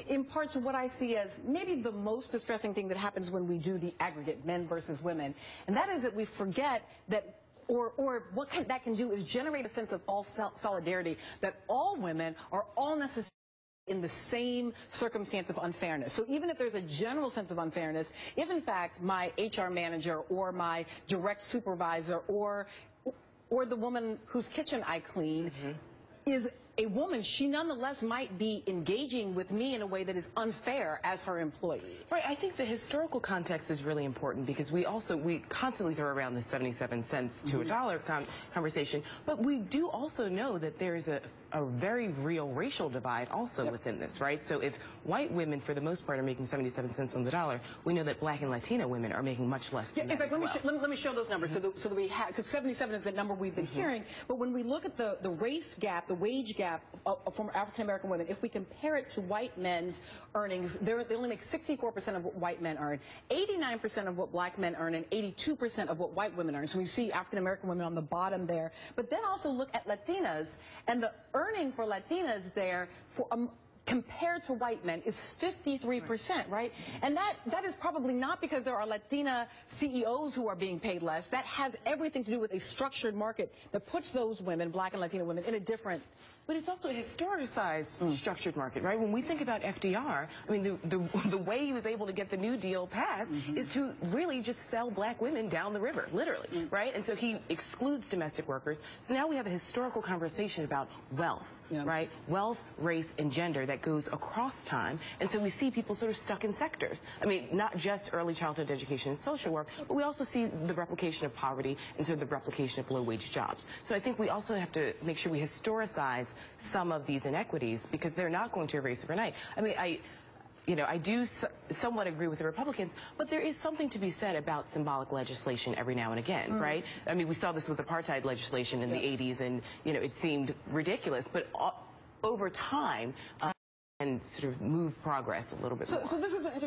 in part to what I see as maybe the most distressing thing that happens when we do the aggregate men versus women, and that is that we forget that or what that can do is generate a sense of false solidarity that all women are all necessarily in the same circumstance of unfairness. So even if there's a general sense of unfairness, if in fact my HR manager or my direct supervisor or the woman whose kitchen I clean is a woman, she nonetheless might be engaging with me in a way that is unfair as her employee. Right. I think the historical context is really important because we constantly throw around the 77 cents to a dollar conversation, but we do also know that there is a very real racial divide also within this, right? So if white women, for the most part, are making 77 cents on the dollar, we know that Black and Latina women are making much less than that. In fact, let me show those numbers so that we have, because 77 is the number we've been hearing, but when we look at the race gap, the wage gap from African-American women, if we compare it to white men's earnings, they only make 64% of what white men earn, 89% of what black men earn, and 82% of what white women earn. So we see African-American women on the bottom there. But then also look at Latinas, and the earning for Latinas there for compared to white men is 53%, right? And that is probably not because there are Latina CEOs who are being paid less. That has everything to do with a structured market that puts those women, Black and Latina women, in a different. But it's also a historicized structured market, right? When we think about FDR, I mean, the way he was able to get the New Deal passed is to really just sell black women down the river, literally, right? And so he excludes domestic workers. So now we have a historical conversation about wealth, right? Wealth, race, and gender that goes across time. And so we see people sort of stuck in sectors. I mean, not just early childhood education and social work, but we also see the replication of poverty and sort of the replication of low-wage jobs. So I think we also have to make sure we historicize some of these inequities because they're not going to erase overnight. I mean, I do somewhat agree with the Republicans, but there is something to be said about symbolic legislation every now and again, right? I mean, we saw this with apartheid legislation in the 80s, and, it seemed ridiculous, but over time, and sort of move progress a little bit more. So this is an interesting